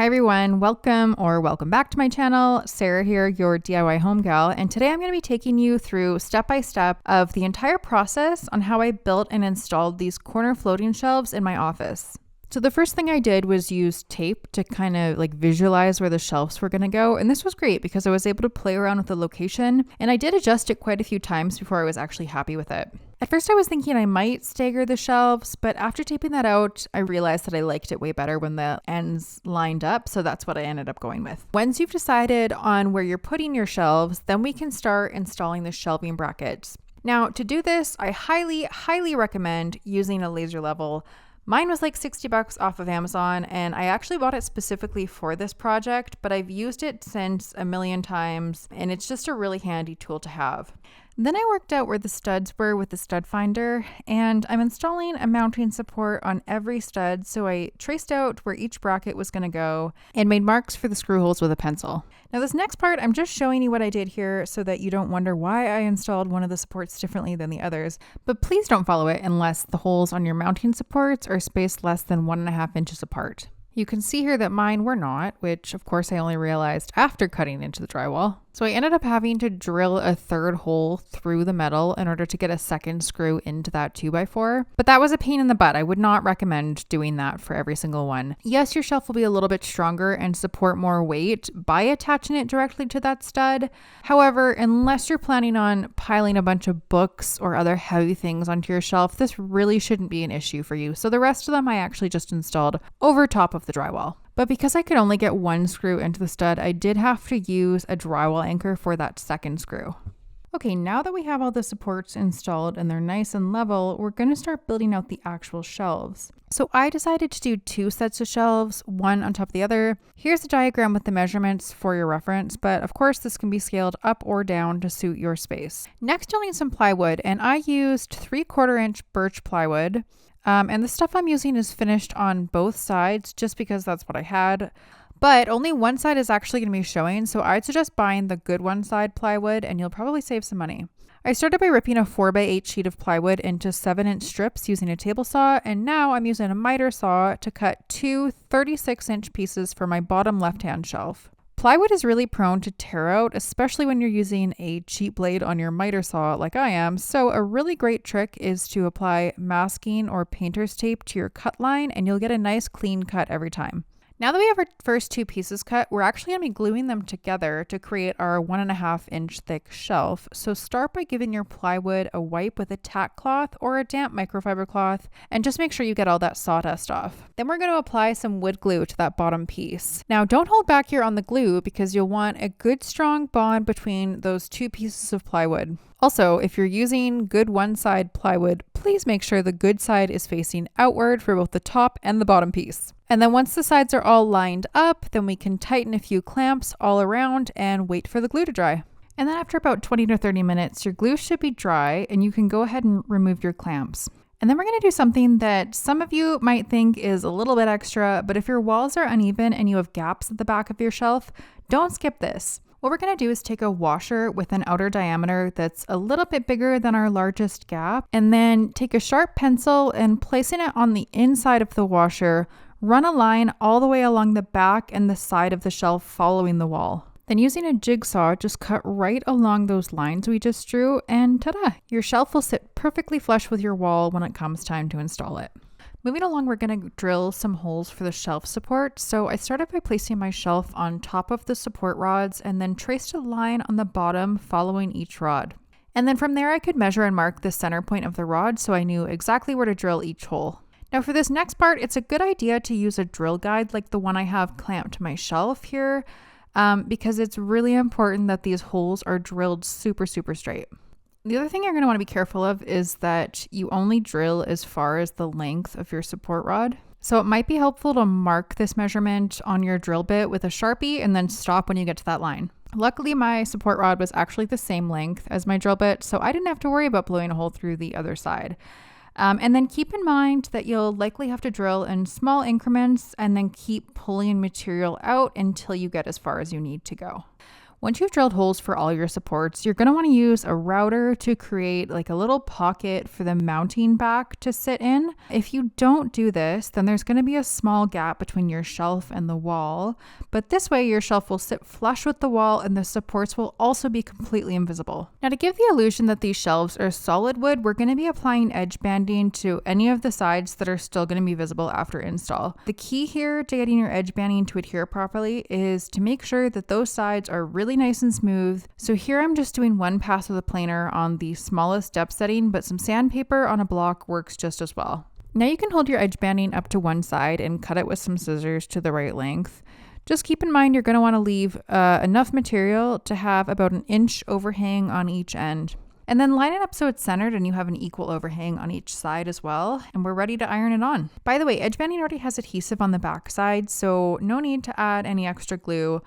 everyone, welcome back to my channel. Sarah here, your DIY home gal, and today I'm going to be taking you through step by step of the entire process on how I built and installed these corner floating shelves in my office. So the first thing I did was use tape to kind of visualize where the shelves were going to go, and this was great because I was able to play around with the location, and I did adjust it quite a few times before I was actually happy with it. At first I was thinking I might stagger the shelves, but after taping that out, I realized that I liked it way better when the ends lined up, so that's what I ended up going with. Once you've decided on where you're putting your shelves, then we can start installing the shelving brackets. Now, to do this, I highly recommend using a laser level. Mine was like $60 off of Amazon, and I actually bought it specifically for this project, but I've used it since a million times, and it's just a really handy tool to have. Then I worked out where the studs were with the stud finder, and I'm installing a mounting support on every stud, so I traced out where each bracket was going to go and made marks for the screw holes with a pencil. Now this next part, I'm just showing you what I did here so that you don't wonder why I installed one of the supports differently than the others, but please don't follow it unless the holes on your mounting supports are spaced less than 1.5 inches apart. You can see here that mine were not, which of course I only realized after cutting into the drywall. So I ended up having to drill a third hole through the metal in order to get a second screw into that 2x4. But that was a pain in the butt. I would not recommend doing that for every single one. Yes, your shelf will be a little bit stronger and support more weight by attaching it directly to that stud. However, unless you're planning on piling a bunch of books or other heavy things onto your shelf, this really shouldn't be an issue for you. So the rest of them I actually just installed over top of the drywall. But because I could only get one screw into the stud, I did have to use a drywall anchor for that second screw. Okay, now that we have all the supports installed and they're nice and level, we're going to start building out the actual shelves. So I decided to do 2 sets of shelves, one on top of the other. Here's the diagram with the measurements for your reference, but of course this can be scaled up or down to suit your space. Next, you'll need some plywood, and I used 3/4 inch birch plywood. And the stuff I'm using is finished on both sides just because that's what I had. But only one side is actually going to be showing, so I'd suggest buying the good one side plywood and you'll probably save some money. I started by ripping a 4x8 sheet of plywood into 7-inch strips using a table saw, and now I'm using a miter saw to cut 2 36-inch pieces for my bottom left-hand shelf. Plywood is really prone to tear out, especially when you're using a cheap blade on your miter saw like I am, so a really great trick is to apply masking or painter's tape to your cut line and you'll get a nice clean cut every time. Now that we have our first 2 pieces cut, we're actually going to be gluing them together to create our 1.5 inch thick shelf. So start by giving your plywood a wipe with a tack cloth or a damp microfiber cloth, and just make sure you get all that sawdust off. Then we're going to apply some wood glue to that bottom piece. Now don't hold back here on the glue because you'll want a good strong bond between those 2 pieces of plywood. Also, if you're using good one side plywood, please make sure the good side is facing outward for both the top and the bottom piece. And then once the sides are all lined up, then we can tighten a few clamps all around and wait for the glue to dry. And then after about 20 to 30 minutes, your glue should be dry and you can go ahead and remove your clamps. And then we're going to do something that some of you might think is a little bit extra, but if your walls are uneven and you have gaps at the back of your shelf, don't skip this. What we're going to do is take a washer with an outer diameter that's a little bit bigger than our largest gap, and then take a sharp pencil and placing it on the inside of the washer, run a line all the way along the back and the side of the shelf following the wall. Then using a jigsaw, just cut right along those lines we just drew, and ta-da! Your shelf will sit perfectly flush with your wall when it comes time to install it. Moving along, we're going to drill some holes for the shelf support. So I started by placing my shelf on top of the support rods and then traced a line on the bottom following each rod. And then from there I could measure and mark the center point of the rod so I knew exactly where to drill each hole. Now for this next part, it's a good idea to use a drill guide like the one I have clamped to my shelf here, because it's really important that these holes are drilled super straight. The other thing you're going to want to be careful of is that you only drill as far as the length of your support rod. So it might be helpful to mark this measurement on your drill bit with a Sharpie and then stop when you get to that line. Luckily, my support rod was actually the same length as my drill bit, so I didn't have to worry about blowing a hole through the other side. And then keep in mind that you'll likely have to drill in small increments and then keep pulling material out until you get as far as you need to go. Once you've drilled holes for all your supports, you're going to want to use a router to create like a little pocket for the mounting back to sit in. If you don't do this, then there's going to be a small gap between your shelf and the wall, but this way your shelf will sit flush with the wall and the supports will also be completely invisible. Now, to give the illusion that these shelves are solid wood, we're going to be applying edge banding to any of the sides that are still going to be visible after install. The key here to getting your edge banding to adhere properly is to make sure that those sides are really nice and smooth. So here I'm just doing one pass with a planer on the smallest depth setting, but some sandpaper on a block works just as well. Now you can hold your edge banding up to one side and cut it with some scissors to the right length. Just keep in mind you're going to want to leave enough material to have about an inch overhang on each end. And then line it up so it's centered and you have an equal overhang on each side as well. And we're ready to iron it on. By the way, edge banding already has adhesive on the back side, so no need to add any extra glue.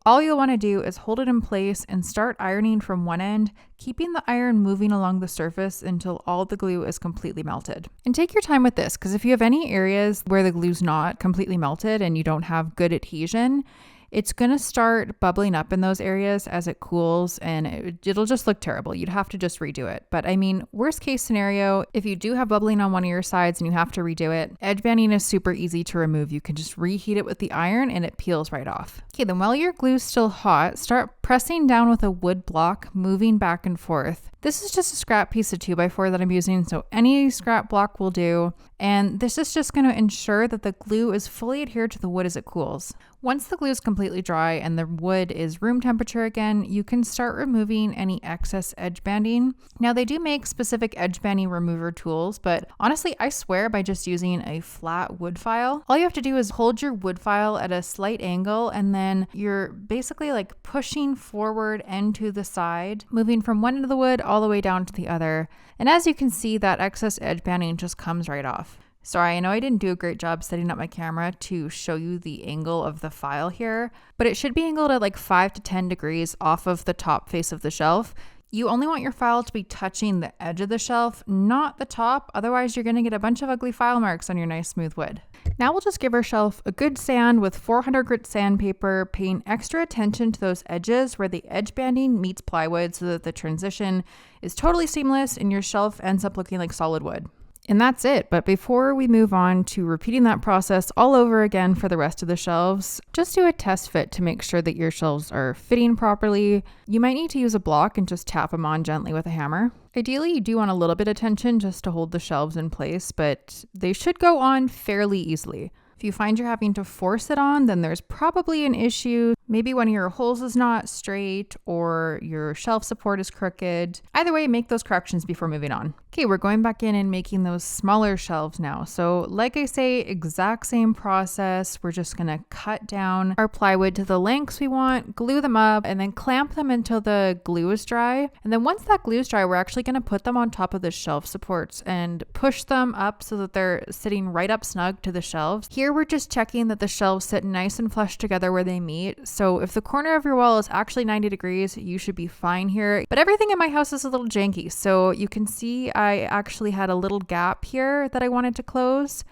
All you'll want to do is hold it in place and start ironing from one end, keeping the iron moving along the surface until all the glue is completely melted. And take your time with this, because if you have any areas where the glue's not completely melted and you don't have good adhesion, it's going to start bubbling up in those areas as it cools and it'll just look terrible. You'd have to just redo it. But I mean, worst case scenario, if you do have bubbling on one of your sides and you have to redo it, edge banding is super easy to remove. You can just reheat it with the iron and it peels right off. Okay, then while your glue's still hot, start pressing down with a wood block, moving back and forth. This is just a scrap piece of 2x4 that I'm using, so any scrap block will do. And this is just going to ensure that the glue is fully adhered to the wood as it cools. Once the glue is completely dry and the wood is room temperature again, you can start removing any excess edge banding. Now they do make specific edge banding remover tools, but honestly, I swear by just using a flat wood file, all you have to do is hold your wood file at a slight angle and then you're basically like pushing forward and to the side, moving from one end of the wood all the way down to the other. And as you can see, that excess edge banding just comes right off. Sorry, I know I didn't do a great job setting up my camera to show you the angle of the file here, but it should be angled at like 5 to 10 degrees off of the top face of the shelf. You only want your file to be touching the edge of the shelf, not the top. Otherwise, you're going to get a bunch of ugly file marks on your nice smooth wood. Now we'll just give our shelf a good sand with 400 grit sandpaper, paying extra attention to those edges where the edge banding meets plywood so that the transition is totally seamless and your shelf ends up looking like solid wood. And that's it. But before we move on to repeating that process all over again for the rest of the shelves, just do a test fit to make sure that your shelves are fitting properly. You might need to use a block and just tap them on gently with a hammer. Ideally, you do want a little bit of tension just to hold the shelves in place, but they should go on fairly easily. If you find you're having to force it on, then there's probably an issue. Maybe one of your holes is not straight or your shelf support is crooked. Either way, make those corrections before moving on. Okay, we're going back in and making those smaller shelves now. So like I say, exact same process. We're just gonna cut down our plywood to the lengths we want, glue them up, and then clamp them until the glue is dry. And then once that glue is dry, we're actually gonna put them on top of the shelf supports and push them up so that they're sitting right up snug to the shelves. Here we're just checking that the shelves sit nice and flush together where they meet. So if the corner of your wall is actually 90 degrees, you should be fine here. But everything in my house is a little janky. So you can see I actually had a little gap here that I wanted to close.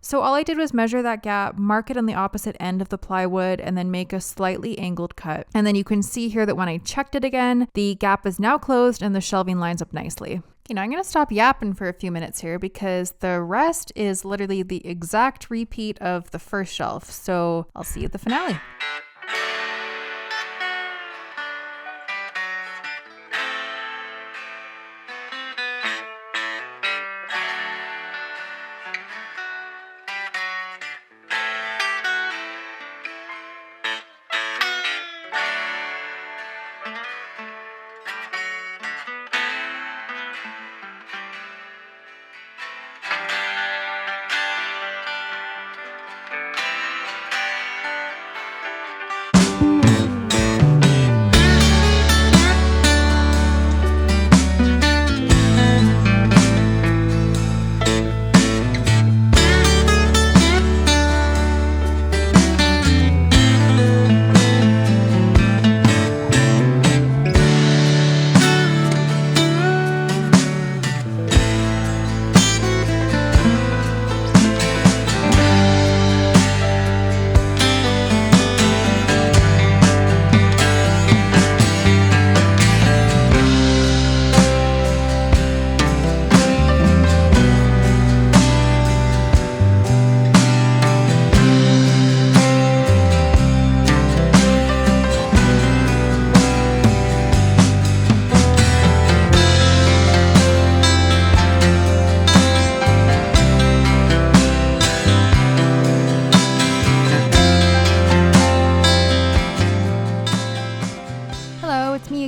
So all I did was measure that gap, mark it on the opposite end of the plywood, and then make a slightly angled cut. And then you can see here that when I checked it again, the gap is now closed and the shelving lines up nicely. Okay, now I'm going to stop yapping for a few minutes here because the rest is literally the exact repeat of the first shelf. So I'll see you at the finale.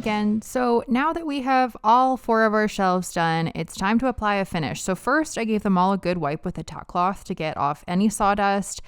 again. So now that we have all 4 of our shelves done, it's time to apply a finish. So first I gave them all a good wipe with a tack cloth to get off any sawdust.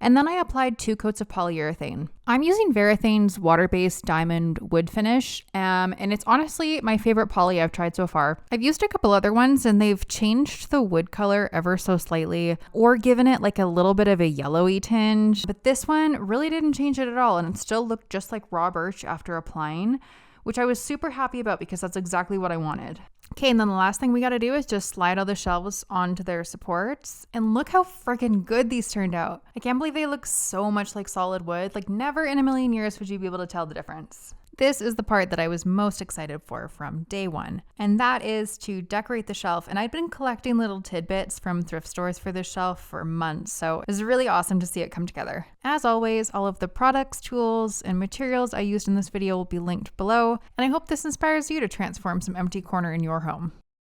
And then I applied 2 coats of polyurethane. I'm using Varathane's water-based diamond wood finish, and it's honestly my favorite poly I've tried so far. I've used a couple other ones and they've changed the wood color ever so slightly or given it like a little bit of a yellowy tinge, but this one really didn't change it at all and it still looked just like raw birch after applying, which I was super happy about because that's exactly what I wanted. Okay, and then the last thing we got to do is just slide all the shelves onto their supports. And look how freaking good these turned out. I can't believe they look so much like solid wood. Like never in a million years would you be able to tell the difference. This is the part that I was most excited for from day one, and that is to decorate the shelf. And I'd been collecting little tidbits from thrift stores for this shelf for months, so it was really awesome to see it come together. As always, all of the products, tools, and materials I used in this video will be linked below, and I hope this inspires you to transform some empty corner in your home.